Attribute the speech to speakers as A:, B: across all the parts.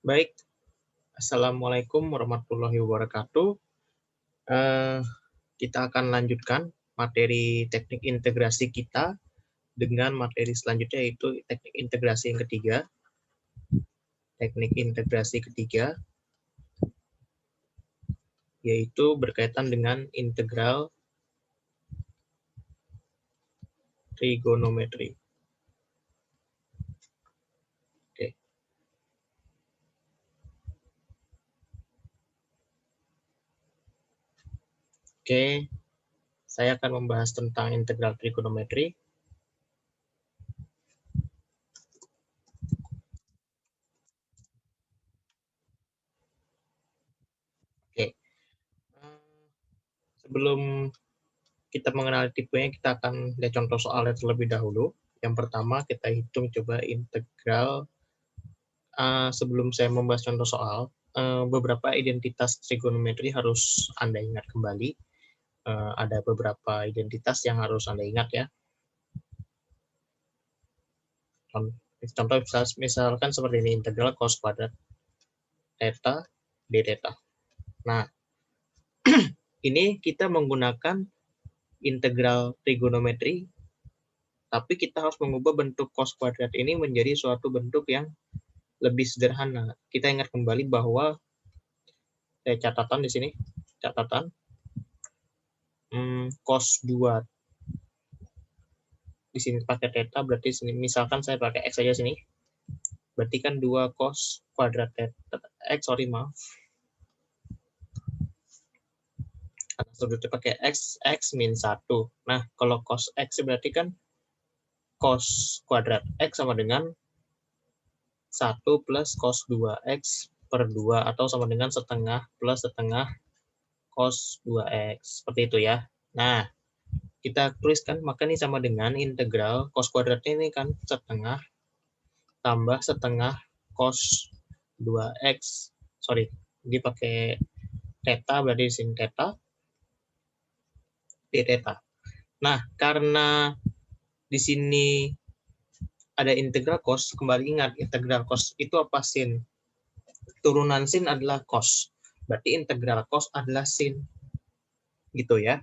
A: Baik, Assalamualaikum warahmatullahi wabarakatuh. Eh, Kita akan lanjutkan materi teknik integrasi kita dengan materi selanjutnya yaitu teknik integrasi yang ketiga. Teknik integrasi ketiga yaitu berkaitan dengan integral trigonometri. Oke. Oke, saya akan membahas tentang integral trigonometri. Oke. Sebelum kita mengenal tipenya, kita akan lihat contoh soalnya terlebih dahulu. Yang pertama, kita hitung coba integral. Sebelum saya membahas contoh soal, beberapa identitas trigonometri harus Anda ingat kembali. Ada beberapa identitas yang harus Anda ingat ya. Contoh misalkan seperti ini, integral cos kuadrat theta d theta. Nah, ini kita menggunakan integral trigonometri, tapi kita harus mengubah bentuk cos kuadrat ini menjadi suatu bentuk yang lebih sederhana. Kita ingat kembali bahwa catatan di sini, catatan cos 2 di sini pakai theta, berarti sini misalkan saya pakai x saja sini, berarti kan 2 cos kuadrat theta maaf, karena sudutnya pakai x min 1. Nah, kalau cos x berarti kan cos kuadrat x sama dengan 1 plus cos 2x per 2, atau sama dengan setengah plus setengah cos 2x, seperti itu ya. Nah, kita tuliskan, maka ini sama dengan integral cos kuadratnya ini kan setengah tambah setengah cos 2x, sorry, ini pakai theta, berarti sin theta d theta. Nah, karena di sini ada integral cos, kembali ingat integral cos itu apa? Sin. Turunan sin adalah cos. Berarti integral cos adalah sin. Gitu ya.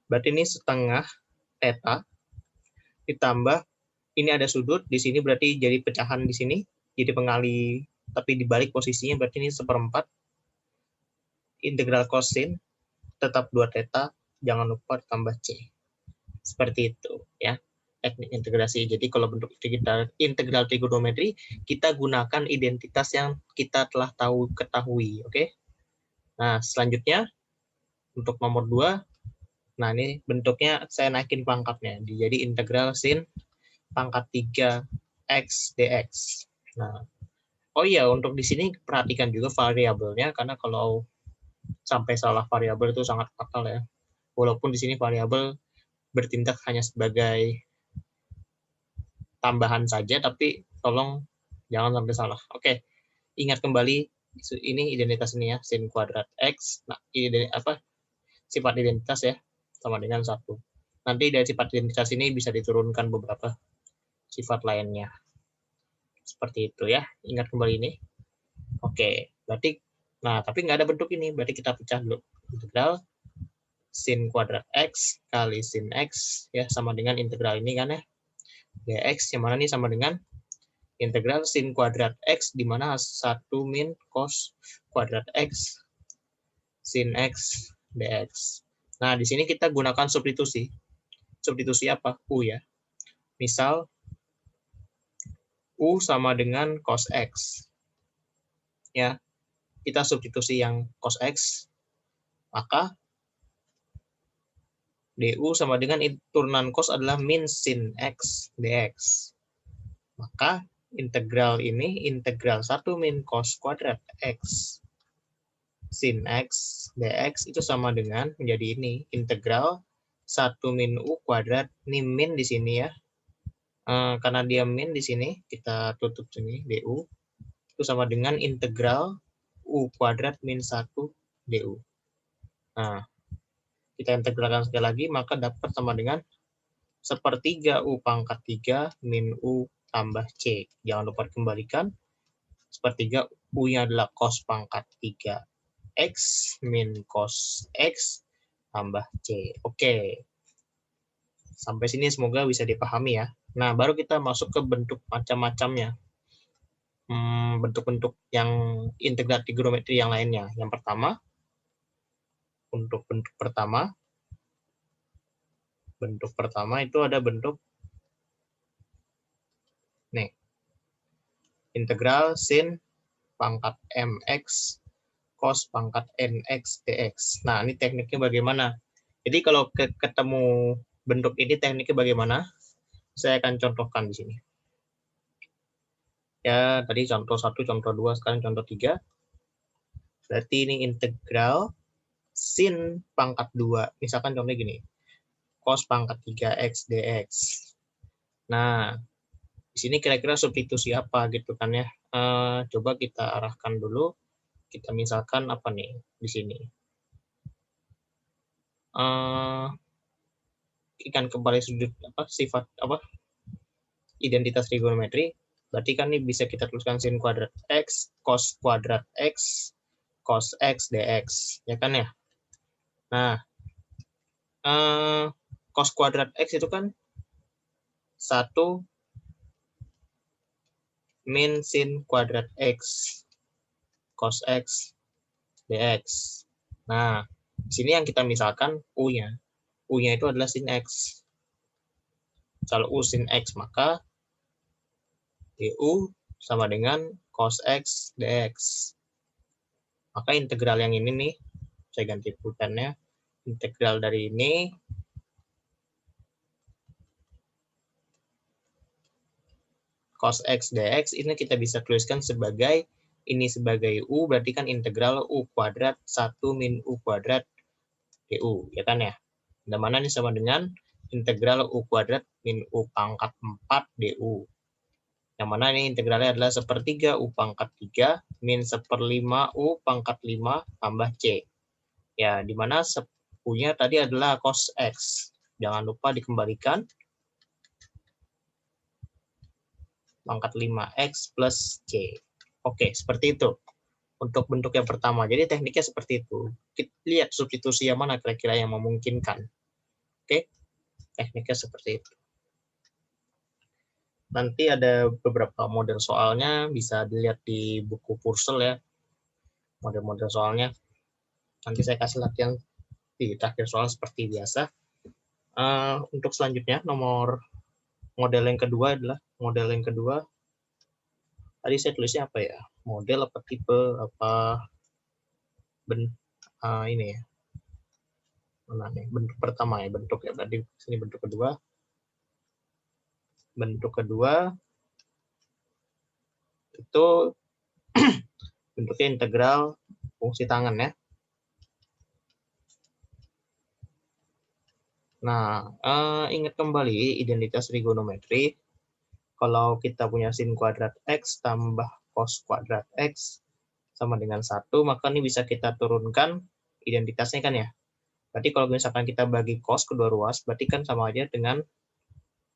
A: Berarti ini setengah theta ditambah ini ada sudut di sini, berarti jadi pecahan di sini, jadi pengali, tapi dibalik posisinya, berarti ini seperempat. Integral cos sin tetap 2 theta, jangan lupa tambah c. Seperti itu ya teknik integrasi. Jadi kalau bentuk integral trigonometri, kita gunakan identitas yang kita telah ketahui. Oke. Nah, selanjutnya untuk nomor 2, nah ini bentuknya saya naikin pangkatnya, jadi integral sin pangkat 3 x dx. Nah, oh iya, untuk di sini perhatikan juga variabelnya, karena kalau sampai salah variabel itu sangat fatal ya. Walaupun di sini variabel bertindak hanya sebagai tambahan saja, tapi tolong jangan sampai salah. Oke, ingat kembali ini identitas ini ya, sin kuadrat x. Nah, ini sifat identitas ya, sama dengan 1. Nanti dari sifat identitas ini bisa diturunkan beberapa sifat lainnya. Seperti itu ya, ingat kembali ini. Oke, berarti, nah tapi nggak ada bentuk ini, berarti kita pecah dulu. Integral sin kuadrat x kali sin x ya, sama dengan integral ini kan ya, dx, yang mana ini sama dengan integral sin kuadrat x, di mana 1 min cos kuadrat x sin x dx. Nah, di sini kita gunakan substitusi. Substitusi apa? U ya. Misal, U sama dengan cos x. Ya, kita substitusi yang cos x, maka du sama dengan turunan cos adalah min sin x dx. Maka integral ini integral 1 min cos kuadrat x sin x dx itu sama dengan menjadi ini integral 1 min u kuadrat, ini min di sini ya. Karena dia min di sini, kita tutup sini du, itu sama dengan integral u kuadrat min 1 du. Nah, kita integralkan sekali lagi, maka dapat sama dengan sepertiga u pangkat 3 min u tambah c. Jangan lupa kembalikan. sepertiga, U-nya adalah cos pangkat 3X min cos X tambah C. Oke. Sampai sini semoga bisa dipahami ya. Nah, baru kita masuk ke bentuk macam-macamnya. Bentuk-bentuk yang integral trigonometri yang lainnya. Yang pertama, untuk bentuk pertama itu ada bentuk nih, integral sin pangkat mx cos pangkat nx dx. Nah, ini tekniknya bagaimana? Jadi kalau ketemu bentuk ini tekniknya bagaimana? Saya akan contohkan di sini. Ya, tadi contoh 1, contoh 2, sekarang contoh 3. Berarti ini integral sin pangkat 2. Misalkan contohnya gini, cos pangkat 3x dx. Nah, di sini kira-kira substitusi apa gitu kan ya. Coba kita arahkan dulu. Kita misalkan apa nih di sini. Ikan kembali sudut sifat identitas trigonometri. Berarti kan ini bisa kita tuliskan sin kuadrat x, cos kuadrat x, cos x dx, ya kan ya. Nah, cos kuadrat x itu kan 1 min sin kuadrat x cos x dx. Nah, di sini yang kita misalkan U-nya. U-nya itu adalah sin x. Kalau U sin x, maka du sama dengan cos x dx. Maka integral yang ini nih, saya ganti pulpennya. Integral dari ini cos x dx ini kita bisa tuliskan sebagai ini sebagai U, berarti kan integral U kuadrat 1 min U kuadrat du, ya kan ya. Dan mana ini sama dengan integral U kuadrat min U pangkat 4 du. Yang mana ini integralnya adalah sepertiga U pangkat 3 min 1/5 U pangkat 5 tambah C. Ya, dimana U-nya tadi adalah cos X. Jangan lupa dikembalikan. Pangkat 5X plus C. Oke, seperti itu. Untuk bentuk yang pertama. Jadi tekniknya seperti itu. Kita lihat substitusi yang mana kira-kira yang memungkinkan. Oke, tekniknya seperti itu. Nanti ada beberapa model soalnya, bisa dilihat di buku Purcell ya. Model-model soalnya. Nanti saya kasih latihan di terakhir soal seperti biasa. Untuk selanjutnya, model yang kedua adalah tadi saya tulisnya apa ya? Model apa tipe apa ini ya. Mana nih? Bentuk pertama ya, bentuk ya. Tadi sini bentuk kedua. Bentuk kedua itu bentuknya integral fungsi tangan ya. Nah, ingat kembali identitas trigonometri. Kalau kita punya sin kuadrat X tambah cos kuadrat X sama dengan 1, maka ini bisa kita turunkan identitasnya kan ya. Berarti kalau misalkan kita bagi cos kedua ruas, berarti kan sama aja dengan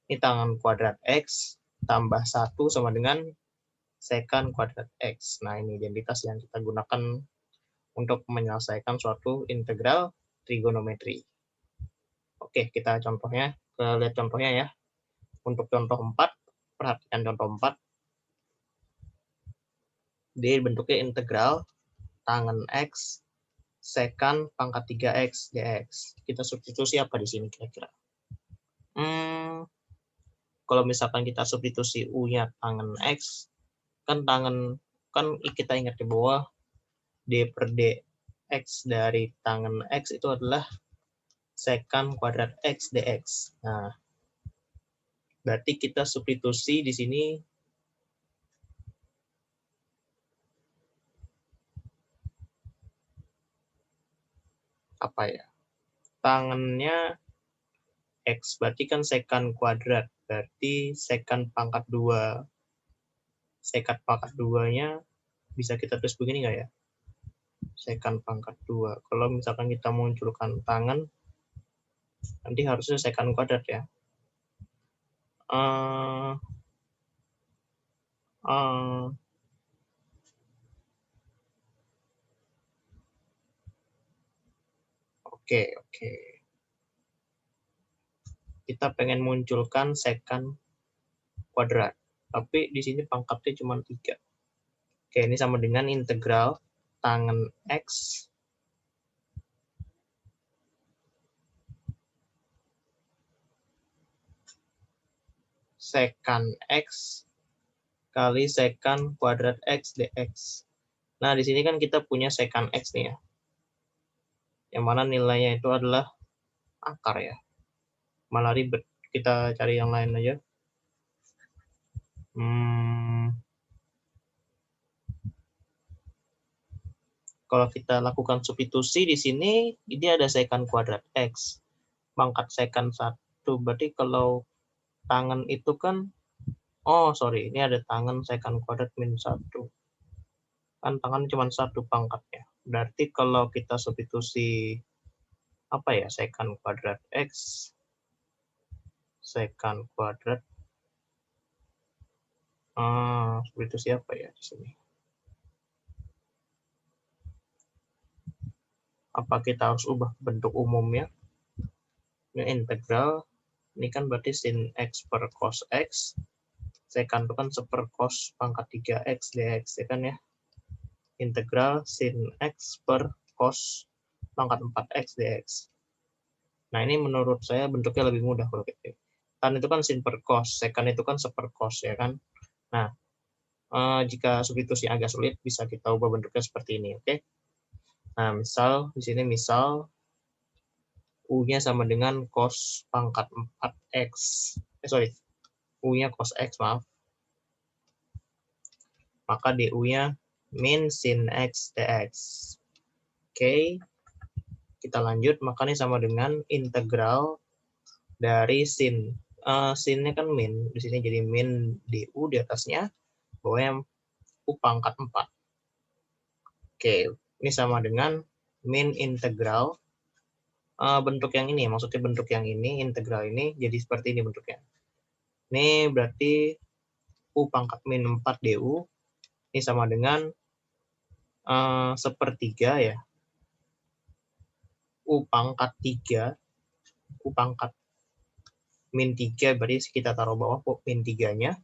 A: ini tangan kuadrat X tambah 1 sama dengan secant kuadrat X. Nah, ini identitas yang kita gunakan untuk menyelesaikan suatu integral trigonometri. Oke, kita lihat contohnya ya. Untuk contoh 4, perhatikan contoh 4. Dia bentuknya integral tangen X secant pangkat 3X dx. Kita substitusi apa di sini kira-kira? Kalau misalkan kita substitusi U-nya tangen X, kan kita ingat di bawah D per dx dari tangen X itu adalah secant kuadrat X dx. Nah, berarti kita substitusi di sini apa ya? Tangannya X, berarti kan secant kuadrat. Berarti secant pangkat 2. Secant pangkat 2-nya bisa kita tulis begini nggak ya? Secant pangkat 2. Kalau misalkan kita munculkan tangan, nanti harusnya secant kuadrat ya. Oke. Kita pengen munculkan secant kuadrat. Tapi di sini pangkatnya cuma 3. Oke, ini sama dengan integral tangen X secant X kali secant kuadrat X dx. Nah, di sini kan kita punya secant X nih ya. Yang mana nilainya itu adalah akar ya. Malah ribet. Kita cari yang lain aja. Kalau kita lakukan substitusi di sini, ini ada secant kuadrat X. Pangkat secant 1. Berarti kalau tangen itu kan, ini ada tangen secant kuadrat min 1. Kan tangan cuma 1 pangkatnya. Berarti kalau kita substitusi secant kuadrat X, secant kuadrat, substitusi apa ya di sini? Apa kita harus ubah bentuk umumnya? Ini integral, ini kan berarti sin X per cos X, secant itu kan seper cos pangkat 3X dx, ya kan ya? Integral sin X per cos pangkat 4X dx. Nah, ini menurut saya bentuknya lebih mudah kalau gitu. Tan itu kan sin per cos, secant itu kan seper cos, ya kan? Nah, jika substitusi agak sulit, bisa kita ubah bentuknya seperti ini, oke? Nah, di sini U-nya sama dengan cos pangkat 4X. U-nya cos X, maaf. Maka DU-nya min sin X dx. Oke, kita lanjut. Maka ini sama dengan integral dari sin. Sin-nya kan min, di sini jadi min DU di atasnya, bawahnya U pangkat 4. Oke, ini sama dengan min integral bentuk yang ini, maksudnya bentuk yang ini, integral ini jadi seperti ini bentuknya. Ini berarti U pangkat min 4 DU, ini sama dengan sepertiga ya. U pangkat 3, U pangkat min 3, berarti kita taruh bawah min 3-nya.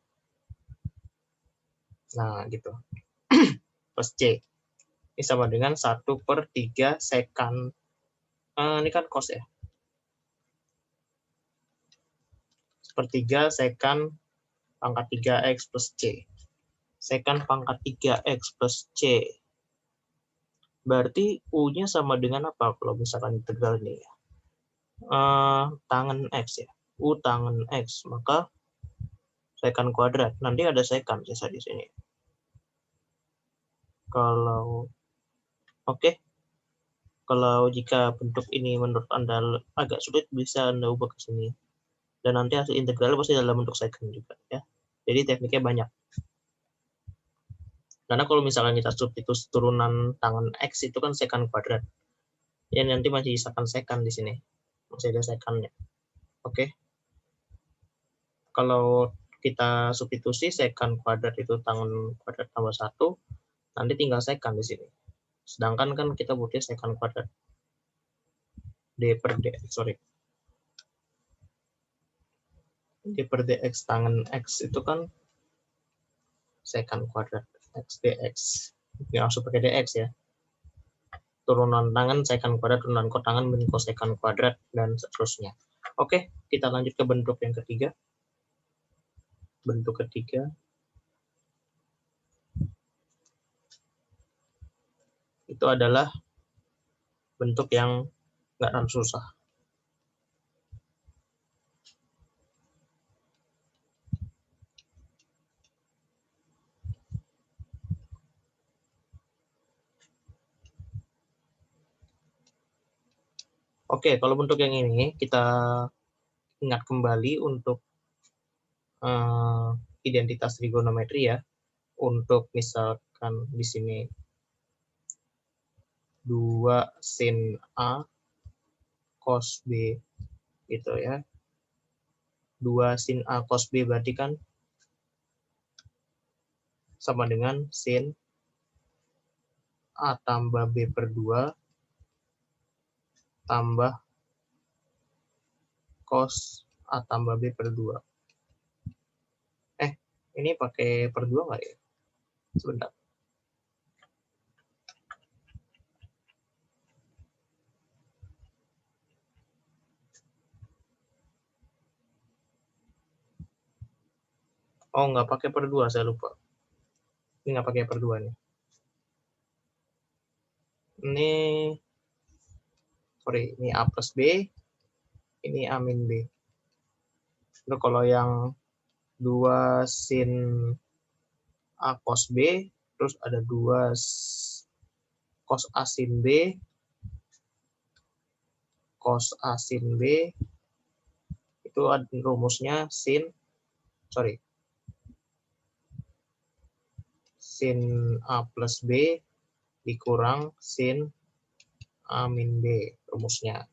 A: Nah, gitu. Plus C. Ini sama dengan 1/3 secant. Ini kan cos ya. 1/3 secant pangkat 3X plus C. Secant pangkat 3X plus C. Berarti U-nya sama dengan apa kalau misalkan integral ini ya? Tangen X ya. U tangen X. Maka secant kuadrat. Nanti ada secant sisa di sini. Kalau jika bentuk ini menurut Anda agak sulit, bisa Anda ubah ke sini. Dan nanti hasil integralnya pasti dalam bentuk secant juga ya. Jadi tekniknya banyak. Karena kalau misalkan kita substitusi turunan tangan X itu kan secant kuadrat. Ya nanti masih secant di sini. Masih ada secantnya. Oke. Kalau kita substitusi secant kuadrat itu tangan kuadrat tambah 1, nanti tinggal secant di sini. Sedangkan kan kita butuh secant kuadrat. D per dx tangan X itu kan secant kuadrat X dx. Ini langsung pakai dx ya. Turunan tangan secant kuadrat, turunan kotangan min cosecant kuadrat, dan seterusnya. Oke, kita lanjut ke bentuk yang ketiga. Bentuk ketiga itu adalah bentuk yang nggak terlalu susah. Oke, kalau bentuk yang ini kita ingat kembali untuk identitas trigonometri ya. Untuk misalkan di sini 2 sin A cos B gitu ya. 2 sin A cos B berarti kan sama dengan sin A tambah B per 2 tambah cos A tambah B per 2. Ini pakai per 2 nggak ya? Sebentar. Oh, nggak pakai per 2, saya lupa. Ini nggak pakai per 2 nih. Ini A plus B, ini A min B. Itu kalau yang 2 sin A cos B, terus ada 2 cos A sin B, cos A sin B, itu ada rumusnya sin A plus B dikurang sin A min B rumusnya.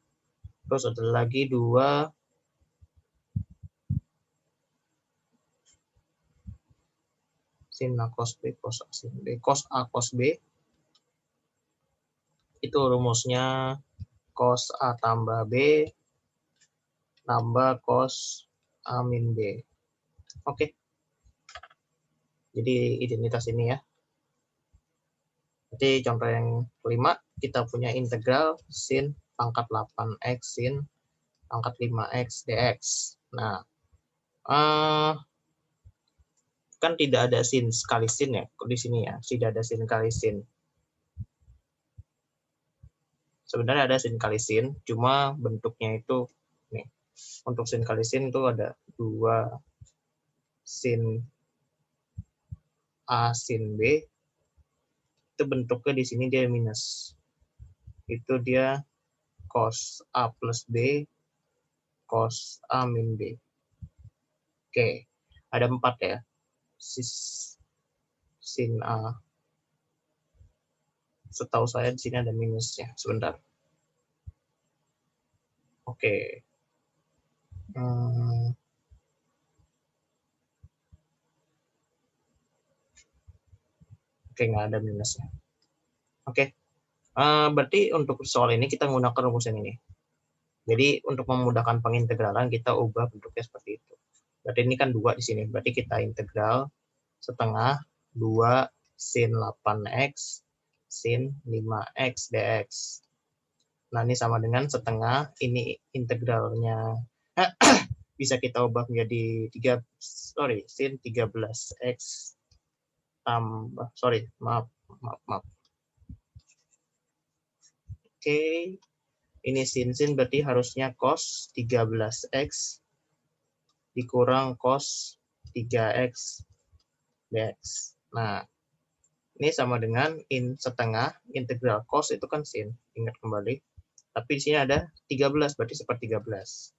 A: Terus ada lagi 2 sin A cos B cos A sin B cos A cos B, itu rumusnya cos A tambah B tambah cos A min B. Oke. Jadi identitas ini ya. Jadi contoh yang kelima, kita punya integral sin pangkat 8x sin pangkat 5x dx. Nah, kan tidak ada sin sekali sin ya di sini ya, tidak ada sin kali sin. Sebenarnya ada sin kali sin, cuma bentuknya itu nih. Untuk sin kali sin itu ada 2 sin A sin B. Itu bentuknya di sini dia minus. Itu dia cos A plus B cos A min B. Oke, ada 4 ya. Sin A. Setahu saya di sini ada minusnya. Sebentar. Oke. Oke, nggak ada minusnya. Oke. Berarti untuk soal ini kita menggunakan rumus yang ini. Jadi untuk memudahkan pengintegralan kita ubah bentuknya seperti itu. Berarti ini kan 2 di sini. Berarti kita integral setengah 2 sin 8x sin 5x dx. Nah, ini sama dengan setengah, ini integralnya bisa kita ubah menjadi sin 13x tambah, maaf. Oke, ini sin berarti harusnya cos 13x dikurang cos 3x dx. Nah, ini sama dengan setengah integral cos itu kan sin, ingat kembali. Tapi di sini ada 13, berarti seper 13.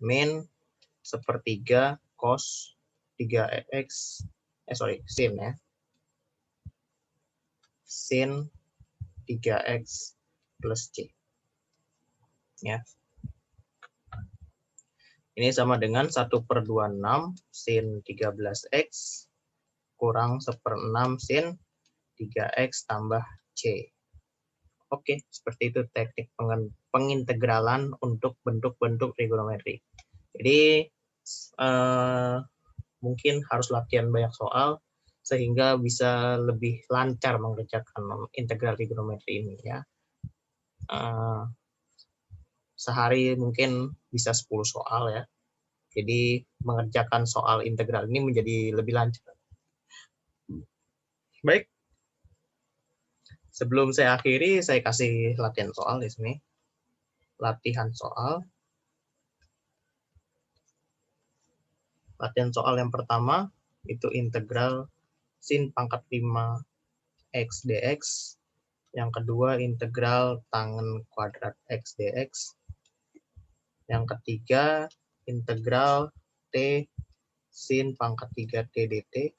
A: Min sepertiga cos 3x, sin ya. Sin 3x plus C. Ya. Ini sama dengan 1/26 sin 13x kurang 1/6 sin 3x tambah C. Oke, seperti itu teknik pengintegralan untuk bentuk-bentuk trigonometri. Jadi mungkin harus latihan banyak soal sehingga bisa lebih lancar mengerjakan integral trigonometri ini ya. Sehari mungkin bisa 10 soal ya. Jadi mengerjakan soal integral ini menjadi lebih lancar. Baik. Sebelum saya akhiri, saya kasih latihan soal di sini. Latihan soal. Latihan soal yang pertama itu integral sin pangkat 5x dx. Yang kedua integral tangen kuadrat x dx. Yang ketiga integral t sin pangkat 3t dt.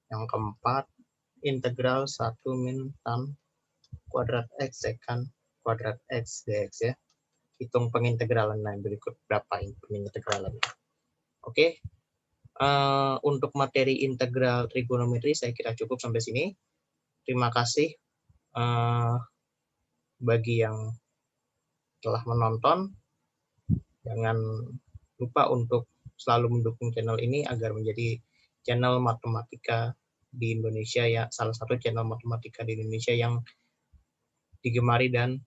A: Yang keempat integral 1 min tan kuadrat x sekan kuadrat x dx ya. Hitung pengintegralan yang berikut berapa pengintegralan. Oke. Untuk materi integral trigonometri saya kira cukup sampai sini. Terima kasih bagi yang telah menonton. Jangan lupa untuk selalu mendukung channel ini agar menjadi channel matematika di Indonesia, ya, salah satu channel matematika di Indonesia yang digemari dan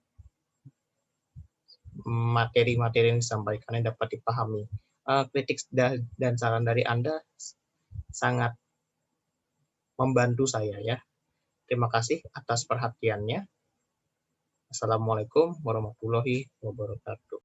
A: materi-materi yang disampaikannya dapat dipahami. Kritik dan saran dari Anda sangat membantu saya, ya. Terima kasih atas perhatiannya. Assalamualaikum warahmatullahi wabarakatuh.